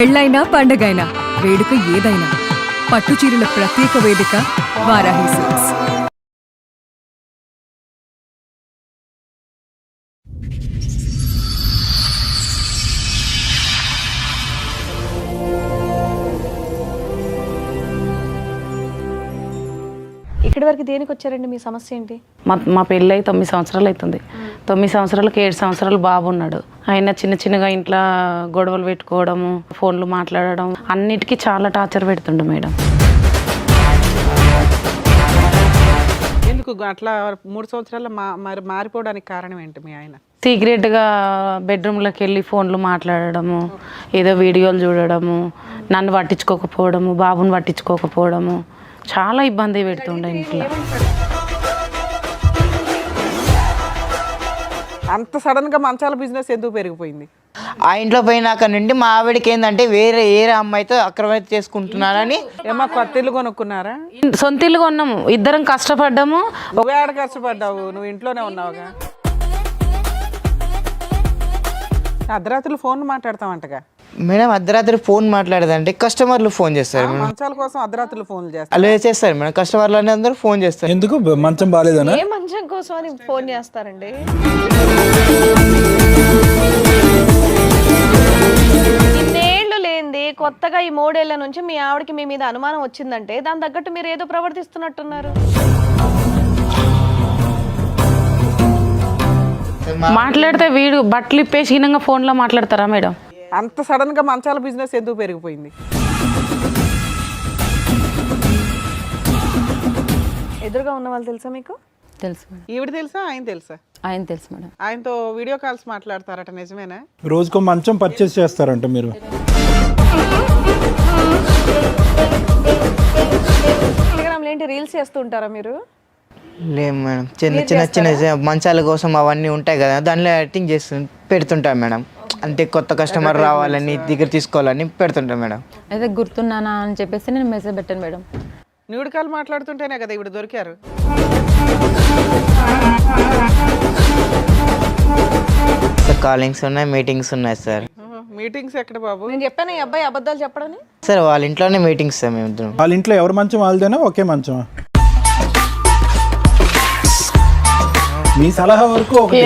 పెళ్ళైనా పండగైనా వేడుక ఏదైనా పట్టుచీరల ప్రత్యేక వేదిక వారాహి సిల్క్స్. ఇక్కడి వరకు దేనికి వచ్చారండి? మీ సమస్య ఏంటి? మా పెళ్ళి 9 సంవత్సరాలు అవుతుంది. 9 సంవత్సరాలకి 7 సంవత్సరాలు బాబు ఉన్నాడు. ఆయన చిన్నగా ఇంట్లో గొడవలు పెట్టుకోవడము, ఫోన్లు మాట్లాడడం, అన్నిటికీ చాలా టార్చర్ పెడుతుండు మేడం. ఎందుకు అట్లా 3 సంవత్సరాలు మరి మారిపోవడానికి కారణం ఏంటి? మీ ఆయన సీక్రెట్గా బెడ్రూమ్లోకి వెళ్ళి ఫోన్లు మాట్లాడడము, ఏదో వీడియోలు చూడడము, నన్ను పట్టించుకోకపోవడము, బాబుని పట్టించుకోకపోవడము, చాలా ఇబ్బంది పెడుతుండే ఇంట్లో. అంత సడన్ గా మంచాల బిజినెస్ ఎందుకు పెరిగిపోయింది? ఆ ఇంట్లో పోయినాక నుండి మా ఆవిడకి ఏంటంటే వేరే అమ్మాయితో అక్రమైతే చేసుకుంటున్నారని. ఏమో కొత్త ఇల్లు కొనుక్కున్నారా? సొంత ఇల్లు కొన్నాము, ఇద్దరం కష్టపడ్డాము. నువ్వే ఆడ కష్టపడ్డావు, నువ్వు ఇంట్లోనే ఉన్నావుగా. అర్ధరాత్రులు ఫోన్ మాట్లాడతావంటగా. మేడం అర్ధరాత్రి ఫోన్ మాట్లాడదంటే కస్టమర్లు ఫోన్ చేస్తారు. మంచాల కోసం అర్ధరాత్రులు ఫోన్లు చేస్తారు. అలా చేస్తారు మేడం, కస్టమర్లు అందరూ ఫోన్ చేస్తారు. ఎందుకు మంచం బాగాలేదనా? ఏ మంచం కోసం అని ఫోన్ చేస్తారండి? ఇన్నేళ్లు లేనిది కొత్తగా ఈ 3 ఏళ్ల నుంచి మీ ఆవిడకి మీ మీద అనుమానం వచ్చిందంటే దాని తగ్గట్టు మీరు ఏదో ప్రవర్తిస్తున్నట్టున్నారు. మాట్లాడితే వీడు బట్టలు ఇప్పేసి హీనంగా ఫోన్లో మాట్లాడతారా మేడం? అంత సడన్ గా మంచాల బిజినెస్ ఎందుకు పెరిగిపోయింది? ఎదురుగా ఉన్న వాళ్ళు తెలుసా మీకు? తెలుసు మేడం. ఈవిడ తెలుసా, ఆయన తెలుసా? ఆయన తెలుసు మేడం. ఆయనతో వీడియో కాల్స్ మాట్లాడతారట, నిజమేనా? రోజుకో మంచం పర్చేస్ చేస్తారంట మీరు. ఇన్స్టాగ్రామ్లో ఏంటి రీల్స్ చేస్తూ ఉంటారా మీరు? లేదు మేడం, చిన్న మంచాల కోసం అవన్నీ ఉంటాయి కదా, దానిలో యాక్టింగ్ చేస్తు పెడుతుంటాం మేడం. అంటే కొత్త కస్టమర్ రావాలని దగ్గర తీసుకోవాలని పెడుతుంటాం మేడం. అయితే గుర్తున్నానా అని చెప్పేసి నేను మెసేజ్ పెట్టాను మేడం. న్యూడ్ కాల్ మాట్లాడుతుంటేనే కదా ఇవిడ దొరికారు. కాలింగ్స్ ఉన్నాయి, మీటింగ్స్ ఉన్నాయి సార్. మీటింగ్స్ ఎక్కడ బాబు? నేను చెప్పాను ఈ అబ్బాయి అబద్ధాలు చెప్పడని. సార్ వాళ్ళ ఇంట్లోనే మీటింగ్స్ సార్. మేము ఇద్దరం వాళ్ళ ఇంట్లో ఎవరి మంచం వాళ్ళదేనా? ఒకే మంచమా? మీ సలహా వరకు ఒకటి.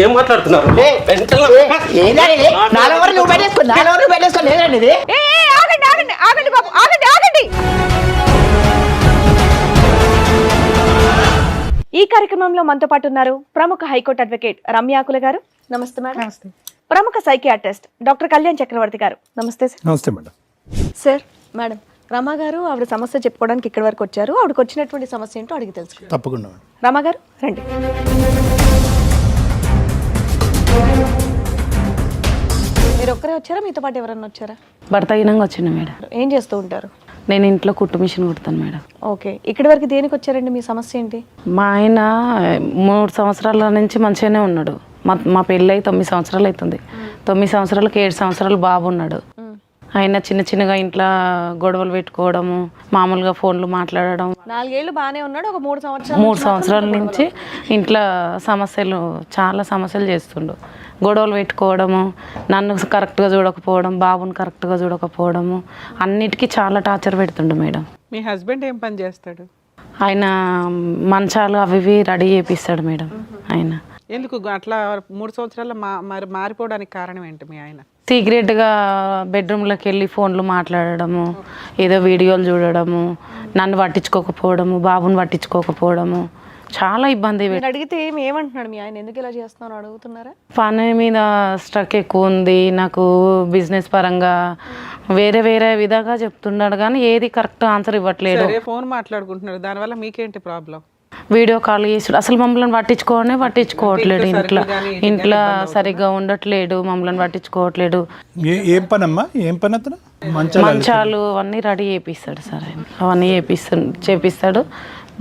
ఏం మాట్లాడుతున్నారు? ఈ కార్యక్రమంలో మనతో పాటు ఉన్నారు ప్రముఖ హైకోర్టు అడ్వకేట్ రమ్యాకుల గారు. నమస్తే మేడం. ప్రముఖ సైకియాట్రిస్ట్ డాక్టర్ కళ్యాణ్ చక్రవర్తి గారు. నమస్తే సార్. నమస్తే మేడం. సార్, మేడం రమా గారు ఆవిడ సమస్య చెప్పుకోవడానికి ఇక్కడి వరకు వచ్చారు. ఆవిడకి వచ్చినటువంటి సమస్య ఏంటో అడిగి తెలుసుకుంటాం. తప్పకుండా. రమా గారు రండి. మీరు ఒక్కరే వచ్చారా, మీతో పాటు ఎవరన్నా వచ్చారా? భర్త హీనంగా వచ్చిండు మేడం. ఏం చేస్తూ ఉంటారు? నేను ఇంట్లో కుట్టు మిషన్ కుడతాను మేడం. ఓకే, ఇక్కడి వరకు దేనికి వచ్చారండి? మీ సమస్య ఏంటి? మా ఆయన 3 సంవత్సరాల నుంచి మంచిగానే ఉన్నాడు. మా పెళ్ళి 9 సంవత్సరాలు అవుతుంది. 9 సంవత్సరాలకి 7 సంవత్సరాలు బాబు ఉన్నాడు. ఆయన చిన్నగా ఇంట్లో గొడవలు పెట్టుకోవడము, మామూలుగా ఫోన్లు మాట్లాడడం. 4 ఏళ్ళు బాగానే ఉన్నాడు. ఒక 3 సంవత్సరాల నుంచి ఇంట్లో చాలా సమస్యలు చేస్తుండు. గొడవలు పెట్టుకోవడము, నన్ను కరెక్ట్గా చూడకపోవడం, బాబుని కరెక్ట్గా చూడకపోవడము, అన్నిటికీ చాలా టార్చర్ పెడుతుండు మేడం. మీ హస్బెండ్ ఏం పని చేస్తాడు? ఆయన మంచాలు అవి రెడీ చేపిస్తాడు మేడం. ఆయన ఎందుకు అట్లా 3 సంవత్సరాలు మరి మారిపోవడానికి కారణం ఏంటి? మీ ఆయన సీక్రెట్గా బెడ్రూమ్లోకి వెళ్ళి ఫోన్లు మాట్లాడడము, ఏదో వీడియోలు చూడడము, నన్ను పట్టించుకోకపోవడము, బాబుని పట్టించుకోకపోవడము, చాలా ఇబ్బంది. అడిగితే ఏమంటున్నాడు మీ ఆయన? ఎందుకు ఇలా చేస్తున్నావు అడుగుతున్నారా? పని మీద స్ట్రక్ ఎక్కువ ఉంది నాకు, బిజినెస్ పరంగా వేరే విధంగా చెప్తున్నాడు కానీ ఏది కరెక్ట్ ఆన్సర్ ఇవ్వట్లేదు. ఫోన్ మాట్లాడుకుంటున్నారు, దానివల్ల మీకేంటి ప్రాబ్లం? వీడియో కాల్ చేసాడు. అసలు మమ్మల్ని పట్టించుకోవట్లేదు. ఇంట్లో సరిగ్గా ఉండట్లేడు, మమ్మల్ని పట్టించుకోవట్లేదు. ఏం పని అమ్మా? ఏం పని అతను? మంచాలు అవన్నీ రెడీ చేపిస్తాడు సార్. ఆయన అవన్నీ చేపిస్తాడు.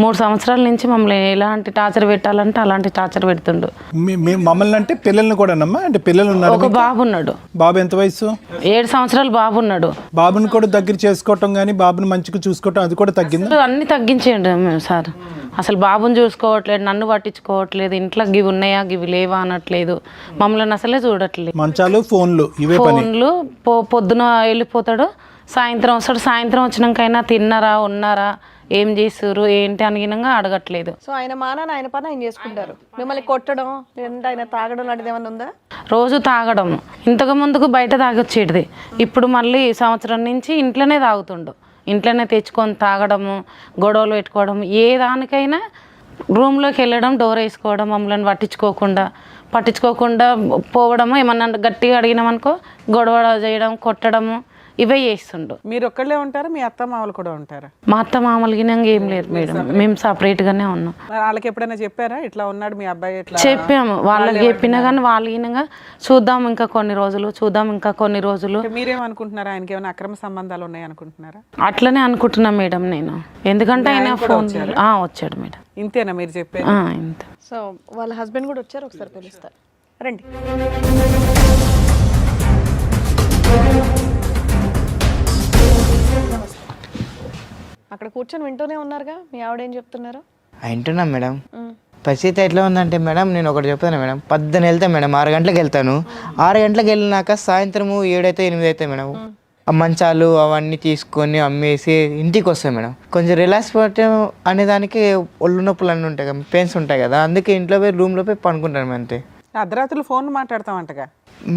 3 సంవత్సరాల నుంచి మమ్మల్ని ఎలాంటి టార్చర్ పెట్టాలంటే అలాంటి టార్చర్ పెడుతుండు. మీ మమ్మల్ని అంటే పిల్లల్ని కూడానమ్మా? అంటే పిల్లలు ఉన్నారు ఒక మీకు? బాబు ఉన్నాడు. బాబు ఎంత వయసు? 7 సంవత్సరాలు బాబు ఉన్నాడు. బాబుని కూడా దగ్గర చేసుకోవటం కానీ బాబుని మంచిగా చూసుకోవటం అది కూడా తగ్గింది. అన్నీ తగ్గించేయండి సార్. అసలు బాబుని చూసుకోవట్లేదు, నన్ను పట్టించుకోవట్లేదు, ఇంట్లో గివి ఉన్నాయా గివి లేవా అనట్లేదు, మమ్మల్ని అసలే చూడట్లేదు. మంచాలు ఫోన్లు ఇవే పని. ఫోన్లు పొద్దున వెళ్ళిపోతాడు, సాయంత్రం వస్తాడు. సాయంత్రం వచ్చినాకైనా తిన్నారా ఉన్నారా ఏం చేస్తారు ఏంటి అనిగినంగా అడగట్లేదు. సో ఆయన మానాన్ని ఆయన పని ఆయన చేసుకుంటారు. మిమ్మల్ని కొట్టడం లేదంటే ఆయన తాగడం లాంటిది ఏమైనా ఉందా? రోజు తాగడం. ఇంతకు ముందుకు బయట తాగొచ్చేటిది, ఇప్పుడు మళ్ళీ సంవత్సరం నుంచి ఇంట్లోనే తాగుతుండు. ఇంట్లోనే తెచ్చుకొని తాగడము, గొడవలు పెట్టుకోవడం, ఏ దానికైనా రూమ్లోకి వెళ్ళడం, డోర్ వేసుకోవడం, మమ్మల్ని పట్టించుకోకుండా పోవడము. ఏమన్నా గట్టిగా అడిగినామనుకో గొడవ చేయడం, కొట్టడము, ఇవే చేస్తుండు. మీరు ఒక్కళ్ళే ఉంటారా? మీ అత్త మామలు కూడా ఉంటారా? మా అత్త మామూలు గినంగా ఏం లేదు మేడం, మేము సపరేట్గానే ఉన్నాం. మరి వాళ్ళకి ఎప్పుడైనా చెప్పారా ఇట్లా ఉన్నాడు మీ అబ్బాయి ఇట్లా? చెప్పాము, వాళ్ళకి చెప్పినా కానీ వాళ్ళు గినంగా చూద్దాం ఇంకా కొన్ని రోజులు. మీరేమనుకుంటున్నారా? ఆయనకి ఏమైనా అక్రమ సంబంధాలు ఉన్నాయి అనుకుంటున్నారా? అట్లనే అనుకుంటున్నా మేడం నేను. ఎందుకంటే ఆయన ఫోన్ వచ్చాడు మేడం. ఇంతేనా మీరు చెప్పేది? ఇంత. సో వాళ్ళ హస్బెండ్ కూడా వచ్చారు, ఒకసారి పిలుస్తారు రండి. అక్కడ కూర్చొని వింటూనే ఉన్నారుగా, మీ ఆవిడ ఏం చెప్తున్నారు? వింటున్నాం మేడం. పరిస్థితి ఎట్లా ఉందంటే మేడం, నేను ఒకటి చెప్తాను మేడం. 10 వెళ్తాను మేడం, 6 గంటలకు వెళ్తాను. 6 గంటలకు వెళ్ళినాక సాయంత్రము 7 అయితే 8 అయితే మేడం ఆ మంచాలు అవన్నీ తీసుకొని అమ్మేసి ఇంటికి వస్తాయి మేడం. కొంచెం రిలాక్స్ పడటం అనే దానికి ఒళ్ళు నొప్పులు అన్నీ ఉంటాయి కదా, పెయిన్స్ ఉంటాయి కదా, అందుకే ఇంట్లో పోయి రూమ్లో పోయి పనుకుంటాను అంతే. అర్ధరాత్రులు ఫోన్ మాట్లాడతామంటగా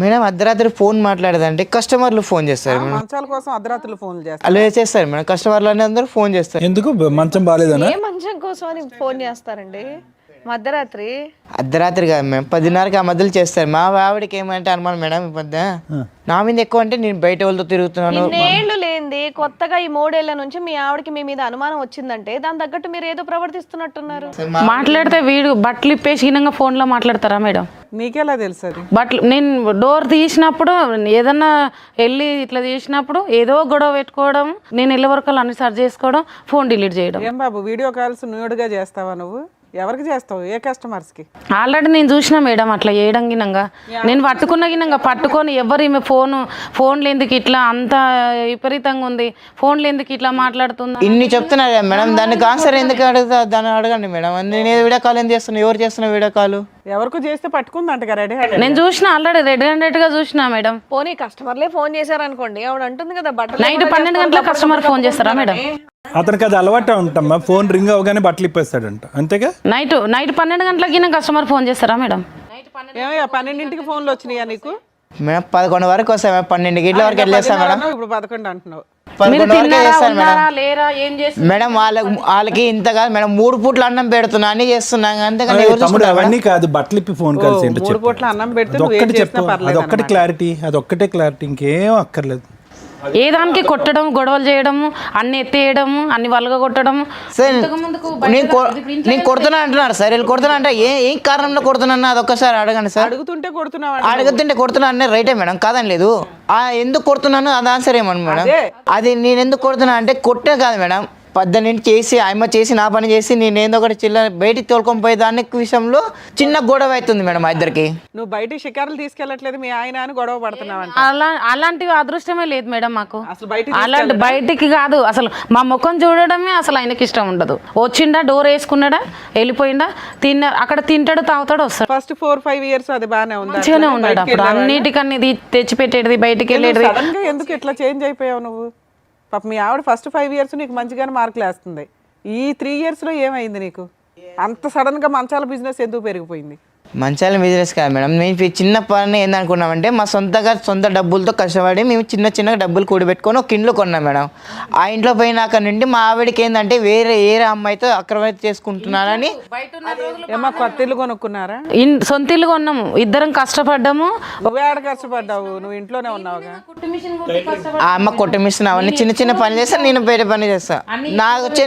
మేడం? అర్ధరాత్రి ఫోన్ మాట్లాడేదంటే కస్టమర్లు ఫోన్ చేస్తారు మేడం. మంచాల కోసం అర్ధరాత్రులు ఫోన్లు చేస్తారు. అలా చేస్తారు మేడం, కస్టమర్లు అందరూ ఫోన్ చేస్తారు. ఎందుకు మంచం బాగాలేదనా? ఏ మంచం కోసం అని ఫోన్ చేస్తారండి మధ్యరాత్రి? అర్ధరాత్రి కాదు మేడం, 10:30కి ఆ మధ్యలో చేస్తారు. మా ఆవిడకి ఏమంటే అనుమానం మేడం, ఈ మధ్య నా మీద ఎక్కువ అంటే నేను బయట వాళ్ళతో తిరుగుతున్నాను. ఇన్నేళ్లు లేనిది కొత్తగా ఈ 3 ఏళ్ల నుంచి మీ ఆవిడకి మీ మీద అనుమానం వచ్చిందంటే దాని తగ్గట్టు మీరు ఏదో ప్రవర్తిస్తున్నట్టున్నారు. మాట్లాడితే వీడు బట్టలు ఇప్పేసి గినంగా ఫోన్లో మాట్లాడతారా మేడం? నీకెలా తెలుసు అది? బట్టలు నేను డోర్ తీసినప్పుడు ఏదన్నా వెళ్ళి ఇట్లా చేసినప్పుడు ఏదో గొడవ పెట్టుకోవడం, నేను వెళ్ళే వరకు అన్ని సర్చ్ చేసుకోవడం, ఫోన్ డిలీట్ చేయడం. ఏం బాబు వీడియో కాల్స్ న్యూడ్గా చేస్తావా నువ్వు? ఎవరికి చేస్తావు? ఏ కస్టమర్స్కి? ఆల్రెడీ నేను చూసినా మేడం అట్లా చేయడం గినంగా. నేను పట్టుకొని ఎవరు ఈమె ఫోన్లు ఎందుకు ఇట్లా అంత విపరీతంగా ఉంది, ఫోన్లు ఎందుకు ఇట్లా మాట్లాడుతుందా ఇన్ని చెప్తున్నారు కదా మేడం, దానికి ఆన్సర్ ఎందుకు అడుగుతా? దాన్ని అడగండి మేడం. నేను వీడియో కాల్ ఏం చేస్తున్నా, ఎవరు చేస్తున్నా వీడియో కాల్? ఎవరికి చేస్తే పట్టుకుందంట రెడీ. నేను చూసిన ఆల్రెడీ రెడ్ హ్యాండెడ్ గా చూసినా మేడం. పోనీ కస్టమర్లే ఫోన్ చేశారనుకోండి, ఆవిడ అంటుంది కదా బట్టలు నైట్ 12 గంటలకు కస్టమర్ ఫోన్ చేస్తారా మేడం? అతనికి అది అలవాటు ఉంటామ్మా, ఫోన్ రింగ్ అవగానే బట్టలు ఇప్పేస్తాడంట, అంతేగా? నైట్ 12 గంటలకి కస్టమర్ ఫోన్ చేస్తారా మేడం? ఏమయ్యా 12ంటికి ఫోన్లు వచ్చినాయా నీకు? మేడం 11 వరకు వస్తాయి మేడం, 12 గంటల వరకు వెళ్ళేస్తాం మేడం. ఇప్పుడు 11 అంటున్నావు. 11 వరకు చేస్తాను మేడం. లేరా ఏం చేస్తారు మేడం వాళ్ళకి ఇంత కాదు మేడం, 3 పూట్ల అన్నం పెడుతున్నా అన్ని చేస్తున్నాం, అంతేగాని ఎవరు తమ్ముడు అవన్నీ కాదు, బట్టలు ఇప్పి ఫోన్ కాల్స్ ఏంటో 3 పూట్ల అన్నం పెడితే అదొక్కటి చెప్పు, అదొక్కటి క్లారిటీ, అదొక్కటే క్లారిటీ, ఇంకేం అక్కర్లేదు. ఏ దానికి కొట్టడం, గొడవలు చేయడము, అన్ని ఎత్తేయడము, అన్ని వలగ కొట్టడము. సార్ నేను కొడుతున్నా అంటున్నారు సార్, వీళ్ళు కొడుతున్నా అంటే ఏం కారణంలో కొడుతున్నా అది ఒక్కసారి అడగండి సార్. అడుగుతుంటే కొడుతున్నా అన్నీ రైటే మేడం, కాదని లేదు. ఎందుకు కొడుతున్నాను అది ఆన్సర్ ఏమన్నా మేడం? అది నేను ఎందుకు కొడుతున్నా అంటే కొట్టే కాదు మేడం, 18 చేసి ఆయమ్మ చేసి నా పని చేసి నేను ఏందో ఒకటి బయటికి తోలుకొని పోయే దాని విషయంలో చిన్న గొడవ అవుతుంది మేడం మా ఇద్దరికి. నువ్వు బయటికి షికారులు తీసుకెళ్ళట్లేదు మీ ఆయన అని గొడవ పడుతున్నావు. అలాంటి అదృష్టమే లేదు మేడం మాకు. అసలు అలాంటి బయటికి కాదు, అసలు మా ముఖం చూడడమే అసలు ఆయనకి ఇష్టం ఉండదు. వచ్చిండా డోర్ వేసుకున్నాడా వెళ్ళిపోయిందా, అక్కడ తింటాడు తాగుతాడు వస్తాడు. ఫస్ట్ 4-5 ఇయర్స్ అది బాగానే ఉంది, మంచిగానే ఉన్నాడు. అప్పుడు అన్నిటికన్నీ తెచ్చిపెట్టేది, బయటికి వెళ్ళేది. సడన్ గా ఎందుకు ఇట్లా చేంజ్ అయిపోయావు నువ్వు? పాప మీ ఆవిడ ఫస్ట్ 5 ఇయర్స్ నీకు మంచిగానే మార్కులు వేస్తుంది, ఈ 3 ఇయర్స్లో ఏమైంది నీకు? అంత సడన్గా మంచాల బిజినెస్ ఎందుకు పెరిగిపోయింది? మంచాల బిజినెస్ కాదు మేడం, మేము చిన్న పని ఏందనుకున్నామంటే మా సొంత డబ్బులతో కష్టపడి మేము చిన్న డబ్బులు కూడబెట్టుకొని ఒక ఇంట్లో కొన్నాం మేడం. ఆ ఇంట్లో పోయినాక నుండి మా ఆవిడకి ఏంటంటే వేరే అమ్మాయితో అక్రమైతే చేసుకుంటున్నానని. ఏమో కొత్త ఇల్లు కొనుక్కున్నారా? సొంత ఇల్లు కొన్నాము, ఇద్దరం కష్టపడ్డాము. నువ్వే ఆడ కష్టపడ్డావు, నువ్వు ఇంట్లోనే ఉన్నావుగా. ఆ అమ్మ కొట్టు మిషన్ అవన్నీ చిన్న పని చేస్తా, నేను బయట పని చేస్తా. నాకు వచ్చే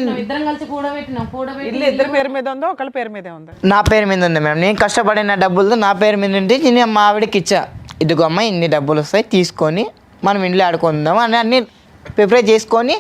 ఇల్లు ఇద్దరి పేరు మీద ఉందా ఒకళ్ళ పేరు మీదే ఉందా? నా పేరు మీద ఉంది మేడం. నేను కష్టపడిన డబ్బులతో నా పేరు మీద ఉండి నేను మా ఆవిడకి ఇచ్చా, ఇదిగో అమ్మ ఇన్ని డబ్బులు వస్తాయి తీసుకొని మనం ఇంట్లో ఆడుకుందాం అని అన్ని ప్రిపేర్ చేసుకొని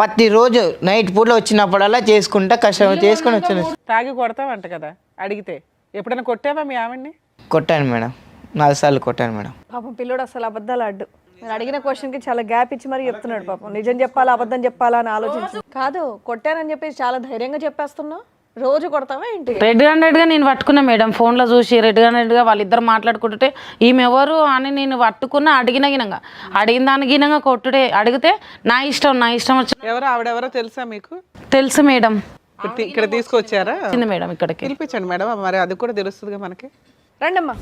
ప్రతిరోజు నైట్ పూటలో వచ్చినప్పుడల్లా చేసుకుంటా కష్టం చేసుకొని వచ్చాను. తాగి కొడతావంట కదా అడిగితే, ఎప్పుడైనా కొట్టావా మీ ఆవిడ్ని? కొట్టాను మేడం, 4 సార్లు కొట్టాను మేడం. పాపం పిల్లోడు అసలు అబద్ధాలు అడ్డు. నేను అడిగిన క్వశ్చన్కి చాలా గ్యాప్ ఇచ్చి మరీ చెప్తున్నాడు పాపం. నిజం చెప్పాలా అబద్ధం చెప్పాలా అని ఆలోచించి కాదు, కొట్టానని చెప్పేసి చాలా ధైర్యంగా చెప్పేస్తున్నావు. రోజు కొడతావా ఏంటి? రెడ్ హ్యాండెడ్గా నేను పట్టుకున్నా మేడం, ఫోన్లో చూసి రెడ్ హ్యాండెడ్గా వాళ్ళిద్దరు మాట్లాడుకుంటుంటే ఈమె ఎవరు అని నేను పట్టుకున్నా. అడిగిన దాని గినంగా కొట్టుడే. అడిగితే నా ఇష్టం వచ్చి ఎవరో ఆవిడెవరో తెలుసా మీకు? తెలుసు మేడం. ఇక్కడ తీసుకొచ్చారా? వచ్చింది మేడం ఇక్కడికి. పిలిపించండి మేడం, మరి అది కూడా తెలుస్తుందిగా మనకి. రండమ్మా.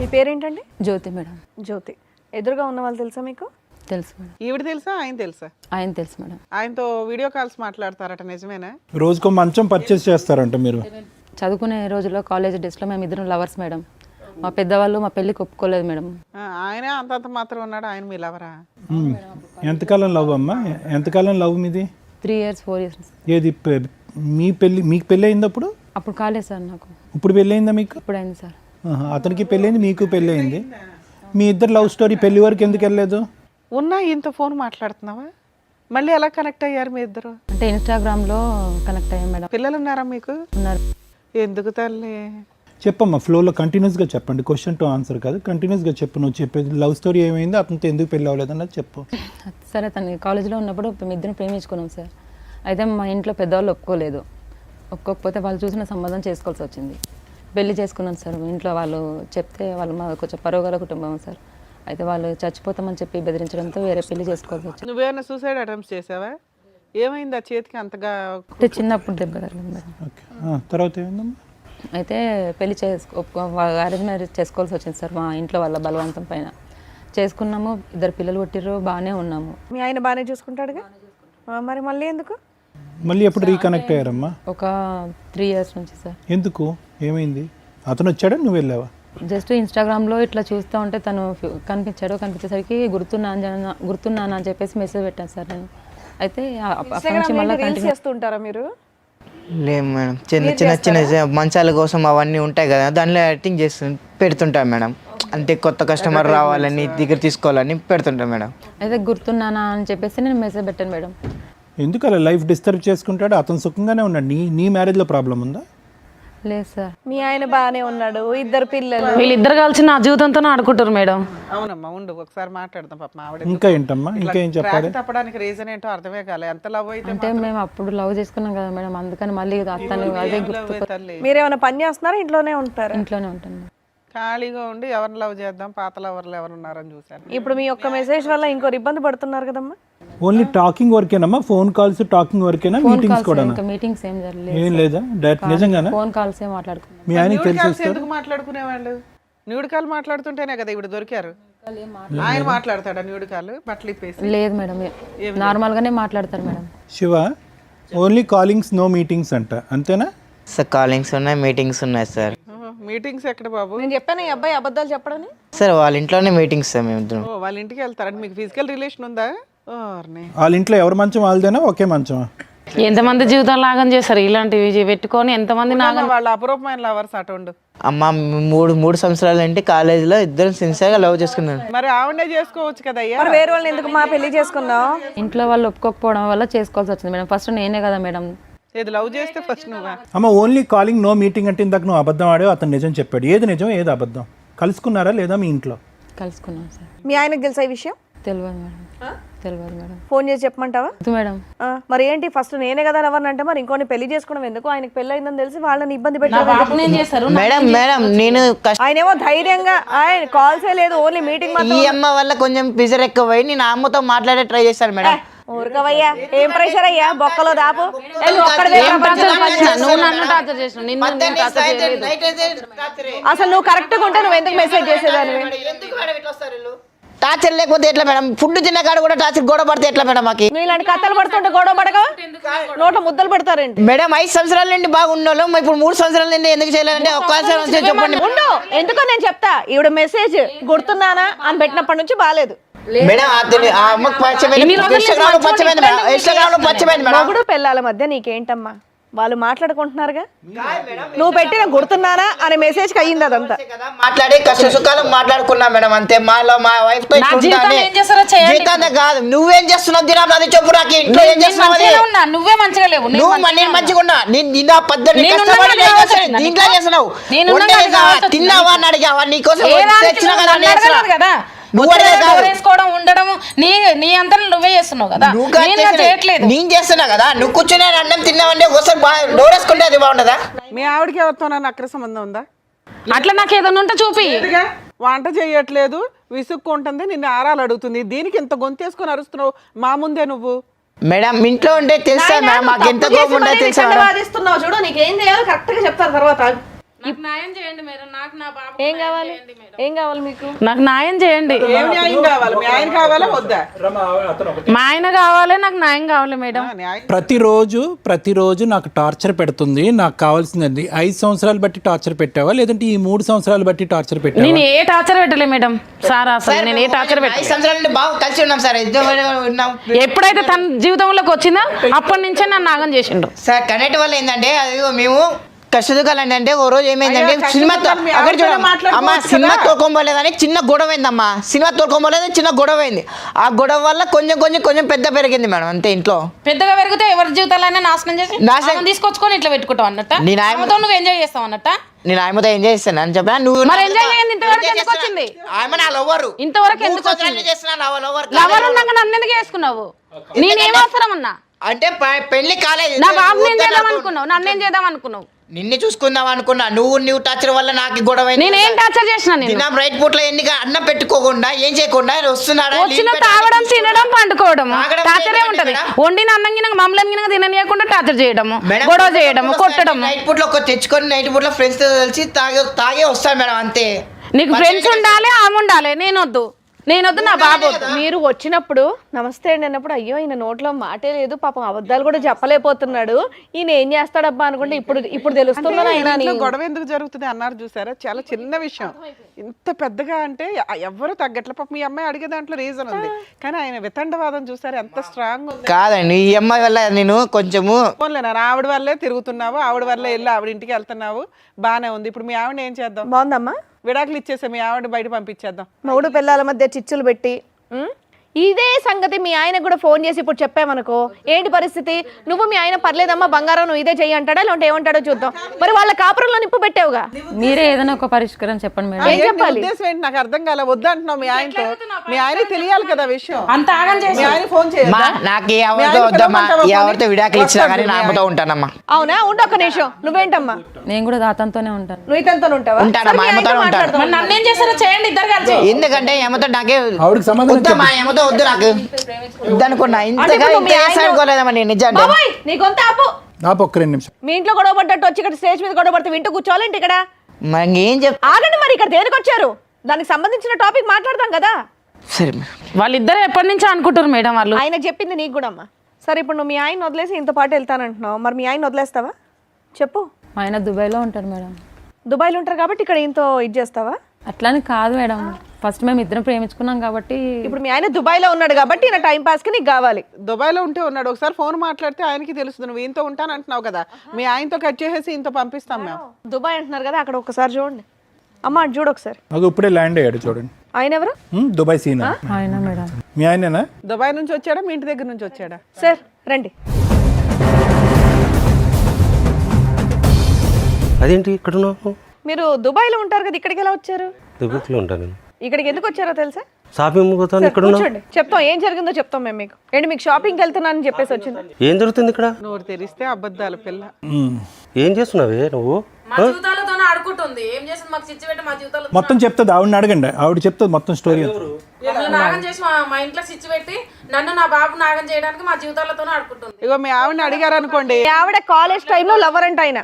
మీ పేరేంటండి? జ్యోతి మేడం. జ్యోతి. ఎదురుగా ఉన్న వాళ్ళు తెలుసా మీకు? తెలుసు మేడం. ఈవిడ తెలుసా, ఆయన తెలుసా? ఆయన తెలుసు మేడం. ఆయనతో వీడియో కాల్స్ మాట్లాడతారట, నిజమేనా? రోజుకో మంచం పర్చేస్ చేస్తారంట మీరు? చదువుకునే రోజుల్లో కాలేజ్ డేస్లో మేము ఇద్దరం లవర్స్ మేడం. మా పెద్దవాళ్ళు మా పెళ్ళికి ఒప్పుకోలేదు మేడం. ఆయన అంతంత మాత్రం ఉన్నాడు, ఆయన మీ లవరా? ఎంతకాలం లవ్ అమ్మా? ఎంతకాలం లవ్ మీది? 3 years 4 years. ఏది మీకు పెళ్ళి అయింది అప్పుడు? అప్పుడు కాలేదు సార్ నాకు. ఇప్పుడు పెళ్ళి అయిందా మీకు? ఇప్పుడు అయింది సార్. అతనికి పెళ్ళయింది, మీకు పెళ్ళి అయింది. మీ ఇద్దరు లవ్ స్టోరీ పెళ్లి వరకు ఎందుకు వెళ్ళలేదు? ఉన్నా ఇంత ఫోన్ మాట్లాడుతున్నావా? మళ్ళీ ఎలా కనెక్ట్ అయ్యారు మీ ఇద్దరు? అంటే ఇన్స్టాగ్రామ్లో కనెక్ట్ అయ్యాం మేడం. పిల్లలు ఉన్నారా మీకు? ఉన్నారు. ఎందుకు తల్లి? చెప్పమ్మా, ఫ్లోలో కంటిన్యూస్గా చెప్పండి, క్వశ్చన్ టు ఆన్సర్ కాదు, కంటిన్యూస్గా చెప్పు. నువ్వు చెప్పేది లవ్ స్టోరీ ఏమైందో, అతనితో ఎందుకు పెళ్ళి అవ్వలేదు అన్నది చెప్పు. సరే, తను కాలేజీలో ఉన్నప్పుడు మేము ఇద్దరం ప్రేమించుకున్నాం సార్. అయితే మా ఇంట్లో పెద్దవాళ్ళు ఒప్పుకోలేదు. ఒప్పుకోకపోతే వాళ్ళు చూసిన సంబంధం చేసుకోవాల్సి వచ్చింది. పెళ్లి చేసుకున్నాను సార్. ఇంట్లో వాళ్ళు చెప్తే వాళ్ళు మా కొంచెం పరోగల కుటుంబం సార్. అయితే వాళ్ళు చచ్చిపోతామని చెప్పి బెదిరించడంతో వేరే పెళ్లి చేసుకోవాల్సి వచ్చింది. నువ్వేమైనా సూసైడ్ అటెంప్ట్స్ చేసావా? ఏమైంది ఆ చేతికి అంతగా? అంటే చిన్నప్పుడు దెబ్బ తగిలింది మేడం. ఓకే, తర్వాత ఏమైందమ్మా? అయితే పెళ్లి అరేంజ్ మ్యారేజ్ చేసుకోవాల్సి వచ్చింది సార్. మా ఇంట్లో వాళ్ళ బలవంతం పైన చేసుకున్నాము. 2 పిల్లలు పుట్టిర్రు, బాగానే ఉన్నాము. మీ ఆయన బాగానే చూసుకుంటాడుగా, మరి మళ్ళీ ఎందుకు? మళ్ళీ ఎప్పుడు రీకనెక్ట్ అయ్యారమ్మా? ఒక 3 years నుంచి సార్. ఎందుకు, ఏమైంది? అతను వచ్చాడా, నువ్వు వెళ్ళావా? జస్ట్ ఇన్స్టాగ్రామ్లో ఇట్లా చూస్తూ ఉంటే తను కనిపించేసరికి గుర్తున్నాను అని చెప్పేసి మెసేజ్ పెట్టాను సార్ నేను. అయితే అప్పటి నుంచి మళ్ళీ కంటిన్యూ చేస్తుంటారా మీరు? లేదు మేడం, చిన్న మంచాల కోసం అవన్నీ ఉంటాయి కదా, దానిలో యాక్టింగ్ చేస్తు పెడుతుంటాను మేడం. అంటే కొత్త కస్టమర్ రావాలని దగ్గర తీసుకోవాలని పెడుతుంటాను మేడం. అయితే గుర్తున్నానా అని చెప్పేసి నేను మెసేజ్ పెట్టాను మేడం. ఎందుకు అలా లైఫ్ డిస్టర్బ్ చేసుకుంటాడు? అతను సుఖంగానే ఉన్నాడు. నీ మ్యారేజ్లో ప్రాబ్లం ఉందా? లేదు సార్. మీ ఆయన బాగానే ఉన్నాడు, 2 పిల్లలు. వీళ్ళిద్దరు కలిసి నా జీవితంతో ఆడుకుంటారు మేడం. అవునమ్మా, ఉండు ఒకసారి మాట్లాడదాం. పాప ఆవిడ ఇంకా ఏంటమ్మా, ఇంకా ఏం చెప్పాలి? తప్పడానికి రీజన్ ఏంటో అర్థమే కాలే. ఎంత లవ్ అయితే అంటే మేము అప్పుడు లవ్ చేసుకున్నాం కదా మేడం, అందుకని మళ్ళీ అతను అదే గుర్తు. తల్లి మీరేమైనా పని చేస్తున్నారా, ఇంట్లోనే ఉంటారా? ఇంట్లోనే ఉంటాను. ఖాళీగా ఉండి ఎవరిని లవ్ చేద్దాం, పాత లవర్లు ఎవరు ఉన్నారని చూశాను. ఇప్పుడు మీ ఒక్క మెసేజ్ వల్ల ఇంకోరు ఇబ్బంది పడుతున్నారు కదమ్మా. ఓన్లీ టాకింగ్ వర్కేనమ్మా? ఫోన్ కాల్స్ టాకింగ్ వర్కేనా? మీటింగ్స్ కూడా? ఇంకా మీటింగ్స్ ఏం జరగలేదు. ఏం లేదా? డైరెక్ట్ నిజంగానా? ఫోన్ కాల్స్ ఏ మాట్లాడుకున్నాం. మీ ఆయనకి తెలిసి ఎందుకు మాట్లాడుకునేవాళ్ళు? న్యూడ్ కాల్ మాట్లాడుతుంటేనే కదా ఇప్పుడు దొరికారు. ఆయన మాట్లాడతాడా న్యూడ్ కాల్ బట్టలు ఇప్పేసి? లేదు మేడం, నార్మల్ గానే మాట్లాడతారు madam. Shiva, only callings no meetings అంట, అంతేనా? సార్ కాలింగ్స్ ఉన్నాయి, మీటింగ్స్ ఉన్నాయి సార్. మీటింగ్స్ ఎక్కడ బాబు? నేను చెప్పాను ఈ అబ్బాయి అబద్ధాలు చెప్పడని. సార్ వాళ్ళ ఇంట్లోనే మీటింగ్స్ సార్ మేము ఇద్దరం. వాళ్ళ ఇంటికి వెళ్తారంటే మీకు ఫిజికల్ రిలేషన్ ఉందా? వాళ్ళ ఇంట్లో ఎవరి మంచం వాళ్ళదేనా, ఒకే మంచమా? ఎంతమంది జీవితాలు నాగం చేస్తారు ఇలాంటివి పెట్టుకొని, ఎంతమంది నాగం. వాళ్ళ అపరూపమైన లవర్స్ అటుండు. అమ్మ, మూడు సంవత్సరాలు అంటే కాలేజీలో ఇద్దరం సిన్సియర్గా లవ్ చేసుకున్నాను. మరి ఆవిడనే చేసుకోవచ్చు కదా అయ్యా. మరి వేరే వాళ్ళని ఎందుకు మా పెళ్లి చేసుకున్నావు? ఇంట్లో వాళ్ళు ఒప్పుకోకపోవడం వల్ల చేసుకోవాల్సి వచ్చింది మేడం. ఫస్ట్ నేనే కదా మేడం. ఏది లవ్ చేస్తే ఫస్ట్ నువ్వా? అమ్మ, ఓన్లీ కాలింగ్ నో మీటింగ్ అంటే ఇందాక నువ్వు అబద్ధం ఆడావు, అతను నిజం చెప్పాడు. ఏది నిజం, ఏది అబద్ధం? కలుసుకున్నారా లేదా మీ ఇంట్లో? కలుసుకున్నాం సార్. మీ ఆయనకు తెలుసా ఈ విషయం? తెలియదు మేడం. తెలియదు మేడం. ఫోన్ చేసి చెప్పమంటావా? మేడం మరి ఏంటి, ఫస్ట్ నేనే కదా ఎవరిని అంటే మరి ఇంకోని పెళ్లి చేసుకోవడం ఎందుకు? ఆయనకు పెళ్లి అయిందని తెలిసి వాళ్ళని ఇబ్బంది పెట్టారు. మేడం నేను ఆయనేమో ధైర్యంగా ఆయన కాల్సే లేదు, ఓన్లీ మీటింగ్ మాత్రం. ఈ అమ్మ వల్ల కొంచెం ప్రెషర్ ఎక్కువ పోయి నేను అమ్మతో మాట్లాడే ట్రై చేస్తాను మేడం. ఊరుకవయ్యా, ఏం ప్రెషర్ అయ్యా, బొక్కలో దాపు. అసలు నువ్వు కరెక్ట్ గా ఉంటే నువ్వు ఎందుకు మెసేజ్ చేసేదాన్ని? టార్చర్ లేకపోతే ఎట్లా మేడం? ఫుడ్ తిన్న కాడ కూడా టార్చర్ గొడవ పడితే ఎట్లా మేడం? మాకు నువ్వు ఇలాంటి కథలు పడుతుంటే గొడవ పడక నోట్లో ముద్దలు పెడతారేంటి? మేడం 5 సంవత్సరాల నుండి బాగున్నాను, ఇప్పుడు 3 సంవత్సరాల నుండి ఎందుకు చేయలేదంటే ఒక్కసారి చెప్పండి. ఉండు, ఎందుకో నేను చెప్తా. ఈవిడ మెసేజ్ గుర్తున్నానా అని పెట్టినప్పటి నుంచి బాగాలేదు. మొగుడు పిల్లల మధ్య నీకేంటమ్మా? వాళ్ళు మాట్లాడుకుంటున్నారుగా, నువ్వు పెట్టిన గుర్తున్నానా అనే మెసేజ్ అయ్యింది అదంతా. మాట్లాడి కష్ట సుఖాలు మాట్లాడుకున్నా మేడం అంతే. మా వైఫ్ తో నా జీవితంలో ఏం చేస్తారో చేయండి. జీవితాన్ని కాదు, నువ్వేం చేస్తున్నావు దినం అది చెప్పు నాకు. ఇంట్లో ఏం చేస్తున్నావు అది? మంచిగానే ఉన్నా, నువ్వే మంచిగా లేవు. నేను నువ్వు నేను మంచిగా ఉన్నా. నిన్న పద్ధతి దీంట్లో చేస్తున్నావు. తిన్నావా అని అడిగావా? నీకోసం తెచ్చినా కదా నేను చేస్తున్నా. కదా నువ్వు వేసుకోవడం ఉండడం నీ అంతా నువ్వే చేస్తున్నావు కదా, నేను చేయట్లేదు. నేను చేస్తున్నా కదా. నువ్వు కూర్చొని అన్నం తిన్నావంటే ఒకసారి డోర్ వేసుకుంటే అది బాగుండదా? మీ ఆవిడకి ఎవరితో అక్ర సంబంధం ఉందా? అట్లా నాకు ఏదైనా ఉంటే చూపి. వంట చేయట్లేదు, విసుక్కుంటుంది, నిన్ను ఆరాలు అడుగుతుంది. దీనికి ఇంత గొంతేసుకొని అరుస్తున్నావు మా ముందే నువ్వు. మేడం ఇంట్లో ఉంటే తెలుసా మేడం, మాకు ఎంత కోపం ఉంటే తెలుసా మేడం. వాదిస్తున్నావు చూడు, నీకేం చేయాలో కరెక్ట్ గా చెప్తారు తర్వాత. నాకు న్యాయం చేయండి మేడం, నాకు నా బాబు ఏం కావాలి, ఏం కావాలి మీకు? నాకు న్యాయం చేయండి. ఏం న్యాయం కావాలి? మీ ఆయన కావాలా వద్దా? మా ఆయన కావాలి, నాకు న్యాయం కావాలి మేడం. ప్రతిరోజు నాకు టార్చర్ పెడుతుంది. నాకు కావాల్సిందండి 5 సంవత్సరాలు బట్టి టార్చర్ పెట్టావా, లేదంటే ఈ 3 సంవత్సరాలు బట్టి టార్చర్ పెట్టావా? నేను ఏ టార్చర్ పెట్టలే మేడం సార్, అసలు నేను ఏ టార్చర్ 5 సంవత్సరాల నుండి బాగా కలిసి ఉన్నాం సార్, ఇద్దరు ఉన్నాం. ఎప్పుడైతే తన జీవితంలోకి వచ్చిందో అప్పటి నుంచే నన్ను నాగం చేసిండు సార్. కనెక్ట్ వల్ల ఏంటంటే అది మేము కష్టదుకాలు అంటే ఓ రోజు ఏమైందంటే సినిమా అమ్మ సినిమా తోలుకోబోలేదని చిన్న గొడవ అయిందమ్మా. సినిమా తోలుకోబోలేదని చిన్న గొడవ అయింది. ఆ గొడవ వల్ల కొంచెం పెద్ద పెరిగింది మేడం అంతే. ఇంట్లో పెద్దగా పెరిగితే ఎవరి జీవితాలైనా నాశనం చేసి తీసుకొచ్చుకొని ఇట్లా పెట్టుకుంటావు అన్నట్ట. నువ్వు ఎంజాయ్ చేస్తావు అన్నట్ట. నేను ఆయనతో ఎంజాయ్ చేస్తాను అని చెప్పిన. నువ్వు మరి ఎంజాయ్ చేయండి. ఇంతవరకు ఎందుకు వచ్చింది? ఆమె నా లవరు. ఇంతవరకు ఎందుకు వచ్చింది? లవర్ ఉన్నాక నన్ను ఎందుకు చేసుకున్నావు? నేనేం అవసరం ఉన్నా అంటే పెళ్లి కాలేదు. నా బాబు నేను చేద్దాం అనుకున్నావు, నన్ను ఏం చేద్దాం అనుకున్నావు? నిన్ను చూసుకుందాం అనుకున్నా. నువ్వు టార్చర్ వల్ల నాకు గొడవ. నేనేం టార్చర్ చేసిన? నేను రైట్ పూట్లో ఎన్నిక అన్నం పెట్టుకోకుండా ఏం చేయకుండా వస్తున్నాడా? వచ్చిన తాగడం, తినడం, పండుకోవడం టార్చరే ఉంటది. వండిన అన్నం గిన మమ్మల్ని గిన తిననీయకుండా టార్చర్ చేయడము, గొడవ చేయడము, కొట్టడము. నైట్ పూట్లో తెచ్చుకొని నైట్ పూట్లో ఫ్రెండ్స్ తో కలిసి తాగే వస్తాను మేడం అంతే. నీకు ఫ్రెండ్స్ ఉండాలి, ఆమె ఉండాలి. నేనొద్దు నా బాబు. మీరు వచ్చినప్పుడు నమస్తే అండి అన్నప్పుడు అయ్యో ఈయన నోట్లో మాటే లేదు, పాపం అబద్ధాలు కూడా చెప్పలేకపోతున్నాడు, ఈయన ఏం చేస్తాడబ్బా అనుకుంటే ఇప్పుడు తెలుస్తుందా ఆయన అని. గొడవ ఎందుకు జరుగుతుంది అన్నారు చూసారా? చాలా చిన్న విషయం, ఇంత పెద్దగా అంటే ఎవరు తగ్గట్ల. పాపం మీ అమ్మాయి అడిగే దాంట్లో రీజన్ ఉంది, కానీ ఆయన వితండవాదం చూసారు ఎంత స్ట్రాంగ్ ఉంది. కాదండి ఈ అమ్మాయి వల్ల నేను కొంచెము పోన్లేనా, ఆవిడ వల్లే తిరుగుతున్నావు, ఆవిడ వల్లే వెళ్ళి ఆవిడ ఇంటికి వెళ్తున్నావు, బానే ఉంది. ఇప్పుడు మీ ఆవిడ ఏం చేద్దాం? బాగుందమ్మా, విడాకులు ఇచ్చేసా మీ ఆవిడ బయట పంపించేద్దాం. మొగుడు పిల్లల మధ్య చిచ్చులు పెట్టి ఇదే సంగతి మీ ఆయన కూడా ఫోన్ చేసి ఇప్పుడు చెప్పామనుకో, ఏంటి పరిస్థితి? నువ్వు మీ ఆయన పర్లేదమ్మా బంగారం నువ్వు ఇదే చెయ్యి అంటాడా, లేదంటే ఏమంటాడో చూద్దాం. మరి వాళ్ళ కాపురంలో నిప్పు పెట్టావుగా, మీరే ఏదైనా ఒక పరిష్కారం చెప్పండి మేడం. ఏం చెప్పాలి? ఉద్దేశం ఏంటి నాకు అర్థం కాలే. వద్దు అంటున్నావు మీ ఆయనతో, మీ ఆయన తెలియాలి కదా విషయం. అంత ఆగం చేసి మీ ఆయన ఫోన్ చేయాలి. నాకు ఎవరితో వద్దమ్మా, ఎవరితో విడాకులు ఇచ్చినా కానీ నా అమ్మతో ఉంటానమ్మా. అవునా? ఉండు ఒక్క నిమిషం. నువ్వేంటమ్మా? నేను కూడా అతనితోనే ఉంటాను. నువ్వు ఇతనితో ఉంటావా? ఉంటానమ్మా, అమ్మతోనే ఉంటాను. నన్ను ఏం చేస్తారో చేయండి ఇద్దరు కలిసి. ఎందుకంటే ఏమతో నాకే ఆవిడకి సంబంధం వద్దమ్మా, ఏమతో వద్దు నాకు ఇద్దనుకున్నా. ఇంతగా ఇంత అనుకోలేదమ్మా నేను నిజంగా. బాబాయ్ నీ గొంత ఆపు. నాకు ఒక్క 2 నిమిషం. మీ ఇంట్లో గొడవ పడ్డట్టు వచ్చి ఇక్కడ స్టేజ్ మీద గొడవ పడితే వింటూ కూర్చోవాలంటే ఇక్కడ మరి ఏం చెప్తా? ఆగండి. మరి ఇక్కడ దేనికి వచ్చారు? దానికి సంబంధించిన టాపిక్ మాట్లాడదాం కదా. సరే వాళ్ళిద్దరు ఎప్పటి నుంచో అనుకుంటారు మేడం వాళ్ళు. ఆయన చెప్పింది నీకు కూడా అమ్మా. సరే ఇప్పుడు నువ్వు మీ ఆయన వదిలేసి ఇంత పాటు వెళ్తానంటున్నావు, మరి మీ ఆయన వదిలేస్తావా చెప్పు? మా ఆయన దుబాయ్లో ఉంటారు మేడం. దుబాయ్లో ఉంటారు కాబట్టి ఇక్కడ ఇంతో ఇది చేస్తావా? అట్లాని కాదు మేడం, ఫస్ట్ మేము ఇద్దరం ప్రేమించుకున్నాం కాబట్టి. ఇప్పుడు మీ ఆయన దుబాయ్లో ఉన్నాడు కాబట్టి ఈయన టైం పాస్కి నీకు కావాలి. దుబాయ్లో ఉంటే ఉన్నాడు, ఒకసారి ఫోన్ మాట్లాడితే ఆయనకి తెలుస్తుంది. నువ్వు ఈయనతో ఉంటాను అంటున్నావు కదా, మీ ఆయనతో కట్ చేసేసి ఇంత పంపిస్తాం మేము. దుబాయ్ అంటున్నారు కదా, అక్కడ ఒకసారి చూడండి అమ్మ, అటు చూడు ఒకసారి. నాకు ఇప్పుడే ల్యాండ్ అయ్యాడు చూడండి. ఆయన ఎవరు? దుబాయ్ సీనా ఆయన మేడం. మీ ఆయనేనా? దుబాయ్ నుంచి వచ్చాడా, మీ ఇంటి దగ్గర నుంచి వచ్చాడా? సార్ రండి. అదేంటి ఇక్కడ ఉన్నావు? మీరు దుబాయ్లో ఉంటారు కదా, ఇక్కడికి ఎలా వచ్చారు? దుబాయ్లో ఉంటాను నేను. ఇక్కడికి ఎందుకు వచ్చారో తెలుసా? షాపింగ్ పోతాను. ఇక్కడ కూర్చోండి, చెప్తాం ఏం జరిగిందో చెప్తాం మేము మీకు. ఏంటి మీకు షాపింగ్కి వెళ్తున్నానని చెప్పేసి వచ్చింది? ఏం జరుగుతుంది ఇక్కడ? నోరు తెరిస్తే అబద్ధాలు పిల్ల. ఏం చేస్తున్నావే నువ్వు? జీవితాలతోనే ఆడుకుంటుంది. ఏం చేస్తుంది మాకు చిచ్చి పెట్టి మా జీవితాలు మొత్తం చెప్తుంది. ఆవిడని అడగండి, ఆవిడ చెప్తుంది మొత్తం స్టోరీ. నాగం చేసి మా ఇంట్లో చిచ్చి పెట్టి నన్ను నా బాబు నాగం చేయడానికి మా జీవితాలతోనే ఆడుకుంటుంది. ఇగో మీ ఆవిడని అడిగారు అనుకోండి, మీ ఆవిడ కాలేజ్ టైంలో లవర్ అంట ఆయన.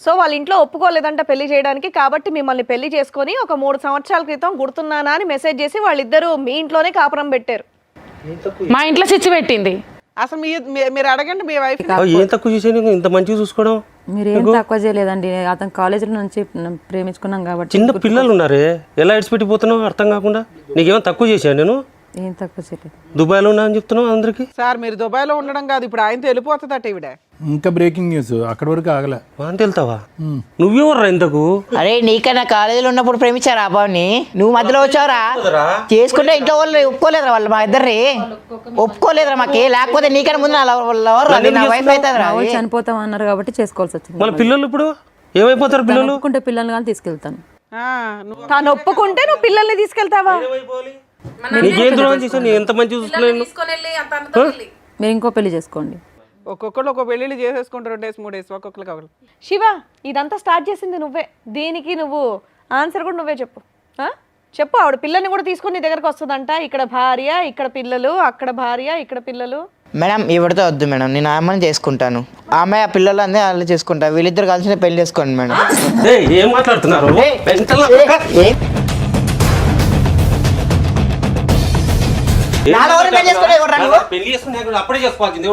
సో వాళ్ళ ఇంట్లో ఒప్పుకోలేదంట పెళ్లి చేయడానికి, కాబట్టి మిమ్మల్ని పెళ్లి చేసుకొని ఒక 3 సంవత్సరాల క్రితం గుర్తున్నానా అని మెసేజ్ చేసి వాళ్ళిద్దరూ మీ ఇంట్లోనే కాపురం పెట్టారు. మా ఇంట్లో చిచ్చి పెట్టింది. అసలు మీరు అడగండి మీ వైఫ్. ఏం తక్కువ చేసాను ఇంత మంచిగా చూసుకోవడం? మీరేం తక్కువ చేయలేదండి, అతను కాలేజీలో నుంచి ప్రేమించుకున్నాం కాబట్టి. చిన్న పిల్లలు ఉన్నారే, ఎలా ఇడిచిపెట్టిపోతున్నావు అర్థం కాకుండా. నీకేమో తక్కువ చేశాను నేను? ఏం తక్కువ చేయలేదు. దుబాయ్లో ఉన్నా అని చెప్తున్నావు అందరికి. సార్ మీరు దుబాయ్లో ఉండడం కాదు, ఇప్పుడు ఆయనతో వెళ్ళిపోతుందట ఈవిడ. ఇంకా బ్రేకింగ్ న్యూస్ అక్కడి వరకు ఆగలే. అంటే వెళ్తావా? నువ్వెవర్రా ఇంతకు? అరే నీకన్నా కాలేజీలో ఉన్నప్పుడు ప్రేమించారా ఆ బాబుని, నువ్వు మధ్యలో వచ్చావురా చేసుకుంటే ఇంట్లో వాళ్ళు ఒప్పుకోలేదురా, వాళ్ళు మా ఇద్దరిని ఒప్పుకోలేదురా మాకి, లేకపోతే నీకన్నా ముందు నా వైఫ్ అవుతుంది రా. వాళ్ళు చనిపోతాం అన్నారు కాబట్టి చేసుకోవాల్సి వచ్చింది. మళ్ళీ పిల్లలు ఇప్పుడు ఏమైపోతారు? పిల్లలు ఒప్పుకుంటే పిల్లల్ని కానీ తీసుకెళ్తాను. తాను ఒప్పుకుంటే నువ్వు పిల్లల్ని తీసుకెళ్తావా? నీకేం ద్రోహం చేశాను? నేను ఎంత మంచి చూసుకున్నాను. మీరు ఇంకో పెళ్లి చేసుకోండి. ఒక్కొక్కరు ఒక్కొక్క పెళ్ళిళ్ళు చేసేసుకుంటారు 2 days 3 days ఒక్కొక్కరికి ఒకరు. శివ, ఇదంతా స్టార్ట్ చేసింది నువ్వే, దీనికి నువ్వు ఆన్సర్ కూడా నువ్వే చెప్పు. చెప్పు. ఆవిడ పిల్లల్ని కూడా తీసుకొని నీ దగ్గరకు వస్తుందంట. ఇక్కడ భార్య, ఇక్కడ పిల్లలు, అక్కడ భార్య, ఇక్కడ పిల్లలు. మేడం ఇవిడితో వద్దు మేడం, నేను ఆమెను చేసుకుంటాను, ఆమె ఆ పిల్లలు అన్నీ వాళ్ళు చేసుకుంటా, వీళ్ళిద్దరు కలిసి పెళ్లి చేసుకోండి మేడం. ఏం మాట్లాడుతున్నారు? పెళ్లి చేసుకుని అప్పుడే చేసుకోవాల్సింది.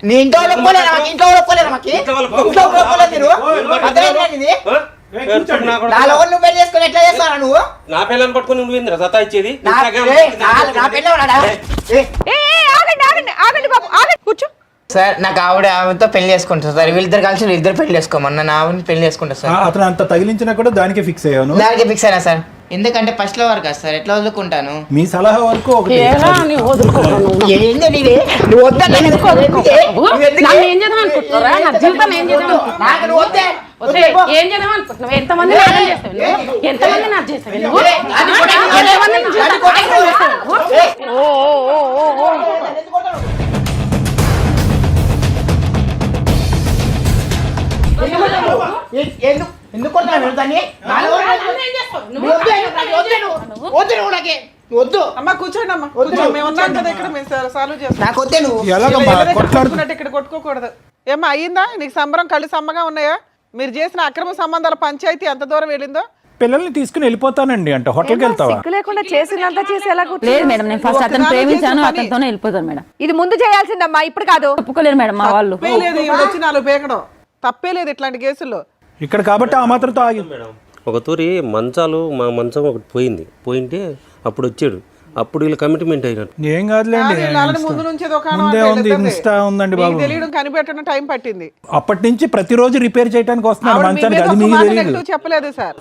నీ ఇంట్లో ఒప్పుకోలేరా? ఇంట్లో ఒప్పుకోలేరా? నువ్వు పెళ్లి చేసుకుని ఎట్లా చేస్తారా నువ్వు? నా పిల్లలు పట్టుకుని నువ్వు ఏందిరా సతా ఇచ్చేది? కూర్చో. సార్ నాకు ఆమెతో పెళ్లి చేసుకుంటారు సార్, వీళ్ళిద్దరు కలిసి వీళ్ళిద్దరు పెళ్లి చేసుకోమన్నా, నా ఆవిడని పెళ్లి చేసుకుంటారు సార్. అతను అంత తగిలించినా కూడా దానికే ఫిక్స్ అయ్యాను. దానికి ఫిక్స్ అయినా సార్, ఎందుకంటే ఫస్ట్ లో వరకు సార్ ఎట్లా వదులుకుంటాను. మీ సలహా వరకు ఒకటి వద్దు అమ్మా, కూర్చోండి అమ్మా, మేము ఉన్నాం కదా ఇక్కడ, మేము సాల్వ్ చేస్తాం. ఇక్కడ కొట్టుకోకూడదు. ఏమ్మా అయ్యిందా నీకు సంబరం? కళ్ళు సమ్మగా ఉన్నాయా? మీరు చేసిన అక్రమ సంబంధాల పంచాయతీ ఎంత దూరం వెళ్ళిందో? పిల్లల్ని తీసుకుని వెళ్ళిపోతానండి అంటే హోటల్కి వెళ్తావా? సిగ్గు లేకుండా చేసినంత చేసి ఎలా లేదు మేడం, నేను ఫస్ట్ అతను ప్రేమించాను, అతనితోనే వెళ్ళిపోతాను మేడం. ఇది ముందు చేయాల్సిందమ్మా, ఇప్పుడు కాదు. ఒప్పుకోలేరు మేడం మా వాళ్ళు. తప్పేలేదు ఈవిడ వచ్చి 4 పేకడం, తప్పేలేదు ఇట్లాంటి కేసుల్లో. ఇక్కడ కాబట్టి ఆ మాత్రంతో ఆగి. ఒక తూరి మంచాలు, మా మంచం ఒకటి పోయింటే అప్పుడు వచ్చాడు, అప్పుడు వీళ్ళు కమిట్మెంట్ అయినట్టు. ఏం కాదులేండి, ముందు నుంచి ముందే ఉంది, ఇన్స్టా ఉందండి బాబు. తెలియడం కనిపెట్టడం టైం పట్టింది. అప్పటి నుంచి ప్రతిరోజు రిపేర్ చేయడానికి వస్తున్నాడు మంచానికి, అది మీకు తెలియదు. చెప్పలేదు సార్,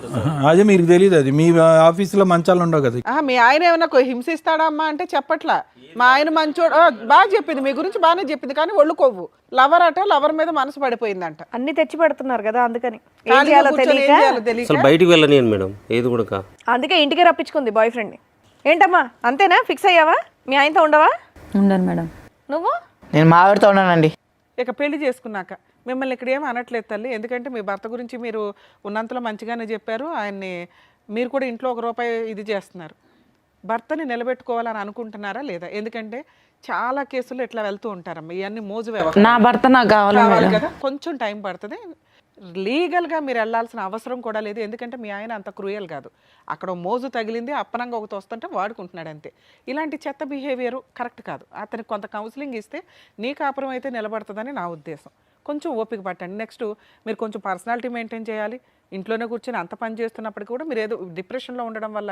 అదే మీకు తెలియదు, అది మీ ఆఫీసులో మంచాలు ఉండవు కదా. మీ ఆయన ఏమన్నా హింసిస్తాడా అమ్మా అంటే చెప్పట్లా. మా ఆయన మంచోడు బాగా చెప్పింది, మీ గురించి బాగానే చెప్పింది, కానీ ఒళ్ళు కొవ్వు. లవర్ అట, లవర్ మీద మనసు పడిపోయిందంట. అన్ని తెచ్చి పెడుతున్నారు కదా, అందుకని అసలు బయటికి వెళ్ళని మేడం ఏది కూడా. అందుకే ఇంటికి రప్పించుకుంది బాయ్ ఫ్రెండ్ ని. ఏంటమ్మా అంతేనా? ఫిక్స్ అయ్యావా? మీ ఆయనతో ఉండవా? ఉండను మేడం. నువ్వు? నేను మా ఆవిడతో ఉన్నానండి. ఇక పెళ్లి చేసుకున్నాక మిమ్మల్ని ఇక్కడ ఏం అనట్లేదు తల్లి, ఎందుకంటే మీ భర్త గురించి మీరు ఉన్నంతలో మంచిగానే చెప్పారు. ఆయన్ని మీరు కూడా ఇంట్లో 1 రూపాయి ఇది చేస్తున్నారు. భర్తని నిలబెట్టుకోవాలని అనుకుంటున్నారా లేదా? ఎందుకంటే చాలా కేసులు ఇట్లా వెళ్తూ ఉంటారమ్మా, ఇవన్నీ మోజు నా భర్త నాకు కావాలి కదా, కొంచెం టైం పడుతుంది. లీగల్గా మీరు వెళ్ళాల్సిన అవసరం కూడా లేదు, ఎందుకంటే మీ ఆయన అంత క్రూయల్ కాదు. అక్కడ మోజు తగిలింది, అప్పనంగా ఒకటి వస్తుంటే వాడుకుంటున్నాడు అంతే. ఇలాంటి చెత్త బిహేవియర్ కరెక్ట్ కాదు. అతనికి కొంత కౌన్సిలింగ్ ఇస్తే నీ కాపురం అయితే నిలబడుతుందని నా ఉద్దేశం. కొంచెం ఓపిక పట్టండి. నెక్స్ట్ మీరు కొంచెం పర్సనాలిటీ మెయింటైన్ చేయాలి. ఇంట్లోనే కూర్చొని అంత పని చేస్తున్నప్పటికీ కూడా మీరు ఏదో డిప్రెషన్లో ఉండడం వల్ల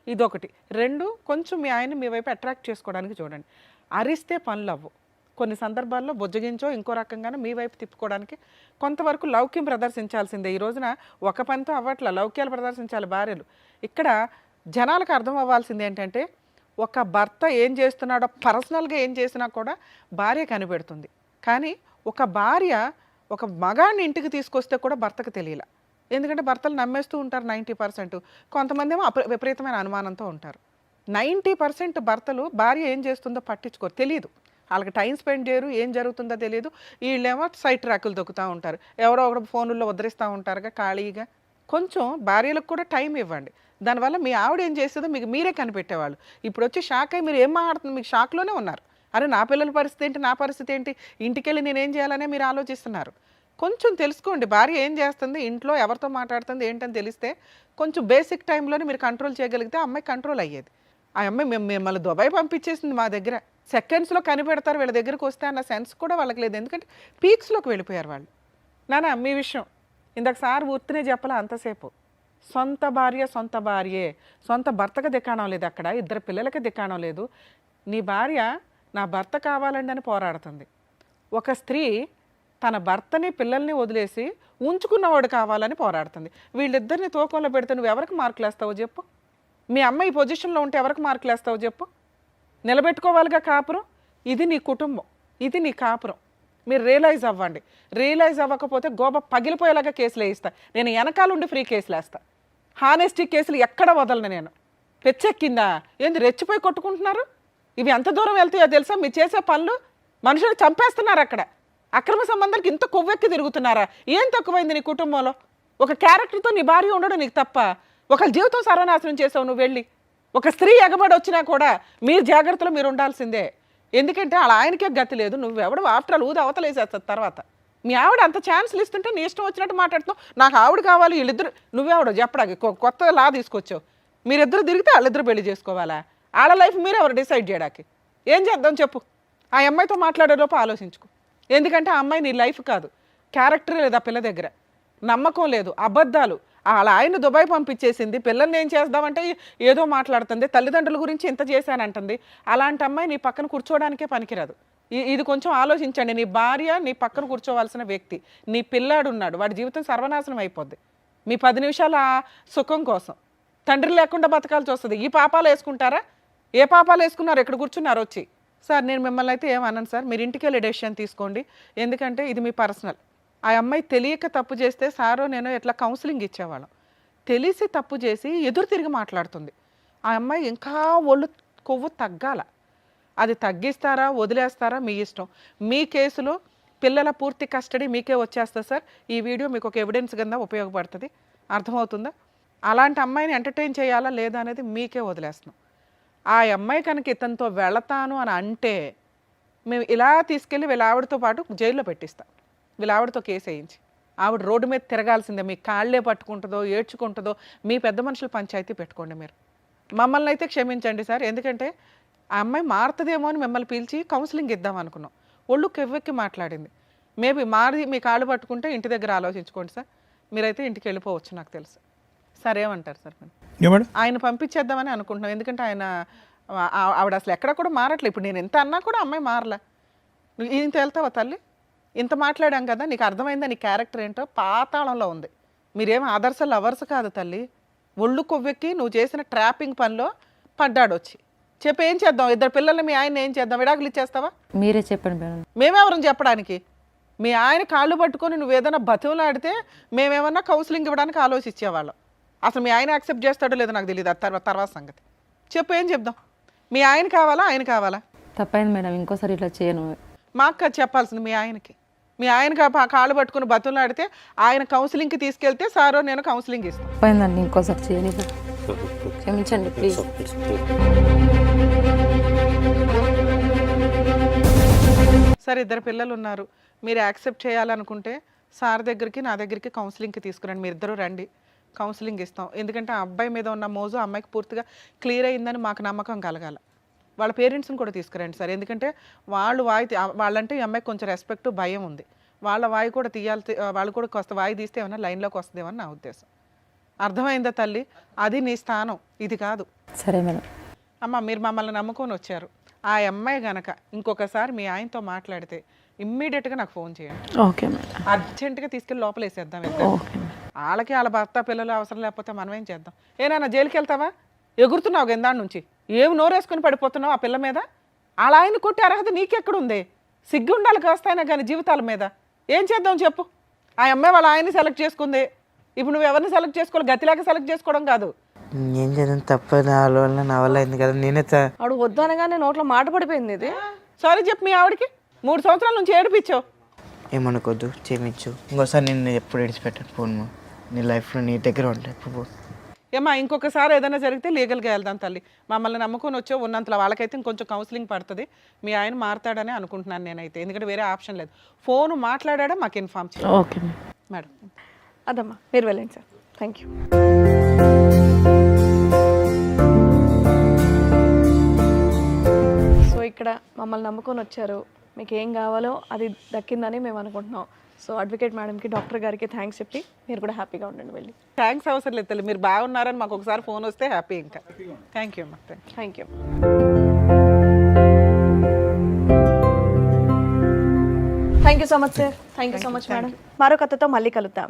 ఇదొకటి. 2, కొంచెం మీ ఆయన మీ వైపు అట్రాక్ట్ చేసుకోవడానికి చూడండి. అరిస్తే పనులు అవ్వు. కొన్ని సందర్భాల్లో బుజ్జగించో ఇంకో రకంగానే మీ వైపు తిప్పుకోవడానికి కొంతవరకు లౌక్యం ప్రదర్శించాల్సిందే. ఈ రోజున ఒక పనితో అవ్వట్ల, లౌక్యాలు ప్రదర్శించాలి భార్యలు. ఇక్కడ జనాలకు అర్థం అవ్వాల్సింది ఏంటంటే, ఒక భర్త ఏం చేస్తున్నాడో పర్సనల్గా ఏం చేసినా కూడా భార్య కనిపెడుతుంది. కానీ ఒక భార్య ఒక మగాడిని ఇంటికి తీసుకొస్తే కూడా భర్తకు తెలియలే. ఎందుకంటే భర్తలు నమ్మేస్తూ ఉంటారు 90%. కొంతమంది ఏమో విపరీతమైన అనుమానంతో ఉంటారు. 90% భర్తలు భార్య ఏం చేస్తుందో పట్టించుకోరు, తెలియదు. వాళ్ళకి టైం స్పెండ్ చేయరు, ఏం జరుగుతుందో తెలియదు. వీళ్ళేమో సైట్ ట్రాకులు దొక్కుతూ ఉంటారు, ఎవరో ఒకటి ఫోన్లో వదిలిస్తూ ఉంటారుగా ఖాళీగా. కొంచెం భార్యలకు కూడా టైం ఇవ్వండి. దానివల్ల మీ ఆవిడ ఏం చేస్తుందో మీకు మీరే కనిపెట్టేవాళ్ళు. ఇప్పుడు వచ్చి షాక్ అయ్యి మీరు ఏం మాట్లాడుతుంది, మీకు షాక్లోనే ఉన్నారు. అరే నా పిల్లల పరిస్థితి ఏంటి, నా పరిస్థితి ఏంటి, ఇంటికెళ్ళి నేనేం చేయాలనే మీరు ఆలోచిస్తున్నారు. కొంచెం తెలుసుకోండి భార్య ఏం చేస్తుంది, ఇంట్లో ఎవరితో మాట్లాడుతుంది ఏంటని తెలిస్తే కొంచెం బేసిక్ టైంలోనే మీరు కంట్రోల్ చేయగలిగితే అమ్మాయి కంట్రోల్ అయ్యేది. ఆ అమ్మాయి మిమ్మల్ని దుబాయ్ పంపించేసింది మా దగ్గర, సెకండ్స్లో కనిపెడతారు వీళ్ళ దగ్గరకు వస్తే అన్న సెన్స్ కూడా వాళ్ళకి లేదు. ఎందుకంటే పీక్స్లోకి వెళ్ళిపోయారు వాళ్ళు. నాన్న మీ విషయం ఇందాక సార్ ఊర్తినే చెప్పాలా అంతసేపు, సొంత భార్యే, సొంత భర్తకు దిక్కాణం లేదు, అక్కడ 2 పిల్లలకి దిక్కాణం లేదు. నీ భార్య నా భర్త కావాలండి అని పోరాడుతుంది. ఒక స్త్రీ తన భర్తని పిల్లల్ని వదిలేసి ఉంచుకున్నవాడు కావాలని పోరాడుతుంది. వీళ్ళిద్దరిని తూకంలో పెడితే నువ్వు ఎవరికి మార్కులు వేస్తావో చెప్పు? మీ అమ్మ ఈ పొజిషన్లో ఉంటే ఎవరికి మార్కులు వేస్తావో చెప్పు? నిలబెట్టుకోవాలిగా కాపురం. ఇది నీ కుటుంబం, ఇది నీ కాపురం. మీరు రియలైజ్ అవ్వండి. రియలైజ్ అవ్వకపోతే గోబ పగిలిపోయేలాగా కేసులు వేయిస్తా. నేను వెనకాలండి ఫ్రీ కేసులు వేస్తా. హానెస్టీ కేసులు ఎక్కడ వదలను నేను. పెచ్చెక్కిందా ఏంది రెచ్చిపోయి కొట్టుకుంటున్నారు? ఇవి ఎంత దూరం వెళ్తాయో తెలుసా? మీరు చేసే పనులు మనుషులు చంపేస్తున్నారు. అక్కడ అక్రమ సంబంధాలకు ఇంత కొవ్వెక్కి తిరుగుతున్నారా? ఏం తక్కువైంది నీ కుటుంబంలో? ఒక క్యారెక్టర్తో నీ భార్య ఉండడం నీకు తప్ప? ఒక జీవితం సర్వనాశనం చేసావు నువ్వు వెళ్ళి. ఒక స్త్రీ ఎగబడి వచ్చినా కూడా మీరు జాగ్రత్తలో మీరు ఉండాల్సిందే. ఎందుకంటే అలా ఆయనకే గతి లేదు. నువ్వెవడు ఆఫ్టర్ ఆల్ ఊది అవతలేసేస్తుంది తర్వాత. మీ ఆవిడ అంత ఛాన్స్లు ఇస్తుంటే నీ ఇష్టం వచ్చినట్టు మాట్లాడుతున్నావు. నాకు ఆవిడ కావాలి, వీళ్ళిద్దరు నువ్వెవడో చెప్పడానికి కొత్త లా తీసుకొచ్చావు. మీరిద్దరు తిరిగితే వాళ్ళిద్దరు పెళ్లి చేసుకోవాలా? వాళ్ళ లైఫ్ మీరు ఎవరు డిసైడ్ చేయడానికి? ఏం చేద్దాం చెప్పు? ఆ అమ్మాయితో మాట్లాడేలోపు ఆలోచించుకో. ఎందుకంటే ఆ అమ్మాయి నీ లైఫ్ కాదు. క్యారెక్టర్ లేదు ఆ పిల్ల దగ్గర, నమ్మకం లేదు, అబద్ధాలు. అలా ఆయన దుబాయ్ పంపించేసింది. పిల్లల్ని ఏం చేద్దామంటే ఏదో మాట్లాడుతుంది, తల్లిదండ్రుల గురించి ఇంత చేశానంటుంది. అలాంటి అమ్మాయి నీ పక్కన కూర్చోవడానికే పనికిరాదు. ఇది కొంచెం ఆలోచించండి. నీ భార్య నీ పక్కన కూర్చోవలసిన వ్యక్తి. నీ పిల్లాడు ఉన్నాడు, వాడి జీవితం సర్వనాశనం అయిపోద్ది మీ 10 నిమిషాల సుఖం కోసం. తండ్రి లేకుండా బతకాల్సి వస్తుంది. ఈ పాపాలు వేసుకుంటారా? ఏ పాపాలు వేసుకున్నారు? ఎక్కడ కూర్చున్నారు వచ్చి? సార్ నేను మిమ్మల్ని అయితే ఏమన్నాను సార్, మీరు ఇంటికి వెళ్ళి డెసిషన్ తీసుకోండి. ఎందుకంటే ఇది మీ పర్సనల్. ఆ అమ్మాయి తెలియక తప్పు చేస్తే సారో నేను ఎట్లా కౌన్సిలింగ్ ఇచ్చేవాళ్ళం. తెలిసి తప్పు చేసి ఎదురు తిరిగి మాట్లాడుతుంది. ఆ అమ్మాయి ఇంకా ఒళ్ళు కొవ్వు తగ్గాల. అది తగ్గిస్తారా వదిలేస్తారా మీ ఇష్టం. మీ కేసులో పిల్లల పూర్తి కస్టడీ మీకే వచ్చేస్తుంది సార్. ఈ వీడియో మీకు ఒక ఎవిడెన్స్ కింద ఉపయోగపడుతుంది. అర్థమవుతుందా? అలాంటి అమ్మాయిని ఎంటర్టైన్ చేయాలా లేదా అనేది మీకే వదిలేస్తున్నాం. ఆ అమ్మాయి కనుక ఇతనితో వెళతాను అని అంటే మేము ఇలా తీసుకెళ్ళి వీళ్ళ ఆవిడతో పాటు జైల్లో పెట్టిస్తాం. వీళ్ళ ఆవిడతో కేసు వేయించి ఆవిడ రోడ్డు మీద తిరగాల్సిందే. మీ కాళ్ళే పట్టుకుంటుందో ఏడ్చుకుంటుందో మీ పెద్ద మనుషులు పంచాయతీ పెట్టుకోండి. మీరు మమ్మల్ని అయితే క్షమించండి సార్. ఎందుకంటే ఆ అమ్మాయి మారుతుందేమో అని మిమ్మల్ని పిలిచి కౌన్సిలింగ్ ఇద్దాం అనుకున్నాం. ఒళ్ళు కెవ్వెక్కి మాట్లాడింది. మేబీ మారి మీ కాళ్ళు పట్టుకుంటే ఇంటి దగ్గర ఆలోచించుకోండి సార్. మీరైతే ఇంటికి వెళ్ళిపోవచ్చు నాకు తెలుసు. సార్ ఏమంటారు సార్? మేము ఆయన పంపించేద్దామని అనుకుంటున్నాం. ఎందుకంటే ఆయన ఆవిడ అసలు ఎక్కడ కూడా మారట్లే. ఇప్పుడు నేను ఎంత అన్నా కూడా అమ్మాయి మారలే. నువ్వు ఇంత వెళ్తావా తల్లి? ఇంత మాట్లాడాం కదా, నీకు అర్థమైందా నీ క్యారెక్టర్ ఏంటో? పాతాళంలో ఉంది. మీరేం ఆదర్శ లవర్స్ కాదు తల్లి. ఒళ్ళు కొవ్వెక్కి నువ్వు చేసిన ట్రాపింగ్ పనిలో పడ్డాడు వచ్చి. చెప్పి ఏం చేద్దాం? 2 పిల్లల్ని మీ ఆయన ఏం చేద్దాం? విడాకులు ఇచ్చేస్తావా? మీరే చెప్పండి మేడం. మేమెవరం చెప్పడానికి? మీ ఆయన కాళ్ళు పట్టుకొని నువ్వు ఏదైనా బతువులాడితే మేమేమన్నా కౌన్సిలింగ్ ఇవ్వడానికి ఆలోచించేవాళ్ళం. అసలు మీ ఆయన యాక్సెప్ట్ చేస్తాడో లేదో నాకు తెలియదు. తర్వాత సంగతి చెప్పు. ఏం చెప్దాం? మీ ఆయన కావాలా ఆయన కావాలా? తప్పైంది మేడం, ఇంకోసారి ఇట్లా చేయను. మాకు కాదు చెప్పాల్సింది మీ ఆయనకి. మీ ఆయన కాళ్ళు పట్టుకుని బతువులాడితే ఆయన కౌన్సిలింగ్కి తీసుకెళ్తే సారో నేను కౌన్సిలింగ్ ఇస్తాను. తప్పైందండి, ఇంకోసారి చేయని. క్షమించండి ప్లీజ్. సరే 2 పిల్లలు ఉన్నారు. మీరు యాక్సెప్ట్ చేయాలనుకుంటే సార్ దగ్గరికి నా దగ్గరికి కౌన్సిలింగ్కి తీసుకురండి. మీరు ఇద్దరు రండి, కౌన్సిలింగ్ ఇస్తాం. ఎందుకంటే ఆ అబ్బాయి మీద ఉన్న మోజు అమ్మాయికి పూర్తిగా క్లియర్ అయిందని మాకు నమ్మకం కలగాల. వాళ్ళ పేరెంట్స్ని కూడా తీసుకురండి సార్. ఎందుకంటే వాళ్ళంటే ఈ అమ్మాయికి కొంచెం రెస్పెక్ట్ భయం ఉంది. వాళ్ళ వాయి కూడా తీయాలి. వాళ్ళు కూడా కాస్త వాయి తీస్తే ఏమన్నా లైన్లోకి వస్తుందేమని నా ఉద్దేశం. అర్థమైందా తల్లి? అది నీ స్థానం, ఇది కాదు. సరే మేడం. అమ్మ మీరు మమ్మల్ని నమ్ముకొని వచ్చారు. ఆ అమ్మాయి గనక ఇంకొకసారి మీ ఆయనతో మాట్లాడితే ఇమ్మీడియట్గా నాకు ఫోన్ చేయండి. Okay madam. అర్జెంటుగా తీసుకెళ్ళి లోపల వేసేద్దాం. వాళ్ళకి వాళ్ళ భర్త పిల్లలు అవసరం లేకపోతే మనం ఏం చేద్దాం? ఏనాన్న జైలుకి వెళ్తావా? ఎగురుతున్నావు గందాడి నుంచి. ఏమి నోరేసుకుని పడిపోతున్నావు ఆ పిల్ల మీద? అలా ఆయన కొట్టే అర్హత నీకెక్కడుంది? సిగ్గు ఉండాలి కాస్తైనా కానీ జీవితాల మీద. ఏం చేద్దాం చెప్పు? ఆ అమ్మాయి వాళ్ళ ఆయన్ని సెలెక్ట్ చేసుకుంది. ఇప్పుడు నువ్వు ఎవరిని సెలెక్ట్ చేసుకోవాలి? గతిలాగా సెలెక్ట్ చేసుకోవడం కాదు. ఏం చేద్దాం? తప్పదు నా వల్ల అయింది కదా. నేనే ఆవిడ వద్దు అనగానే నోట్లో మాట పడిపోయింది. ఇది సారీ చెప్పు మీ ఆవిడకి. 3 సంవత్సరాల నుంచి ఏడిపించావు. ఏమనుకోద్దు, క్షమించు. ఇంకోసారి నేను ఎప్పుడు విడిచిపెట్టాను ఫోన్. నీ లైఫ్లో నీ దగ్గర ఉంటాయి ఎప్పుడు. ఏమా ఇంకొకసారి ఏదైనా జరిగితే లీగల్గా వెళ్దాం తల్లి. మమ్మల్ని నమ్ముకొని వచ్చో ఉన్నంతలో వాళ్ళకైతే ఇంకొంచెం కౌన్సిలింగ్ పడుతుంది. మీ ఆయన మారుతాడని అనుకుంటున్నాను నేనైతే. ఎందుకంటే వేరే ఆప్షన్ లేదు. ఫోన్ మాట్లాడా మాకు ఇన్ఫార్మ్ చేయండి. Okay madam. అదమ్మా మీరు వెళ్ళండి సార్. Thank you. సో ఇక్కడ మమ్మల్ని నమ్ముకొని వచ్చారు. మీకు ఏం కావాలో అది దక్కిందని మేము అనుకుంటున్నాం. సో అడ్వకేట్ మేడంకి, డాక్టర్ గారికి థ్యాంక్స్ చెప్పి మీరు కూడా హ్యాపీగా ఉండండి. వెళ్ళి థ్యాంక్స్ అవసరం లేదు తల్లి. మీరు బాగున్నారని మాకు ఒకసారి ఫోన్ వస్తే హ్యాపీ. ఇంకా థ్యాంక్ యూ అమ్మా. Thank you. Thank you so much sir, thank you so much madam. మరో కథతో మళ్ళీ కలుద్దాం.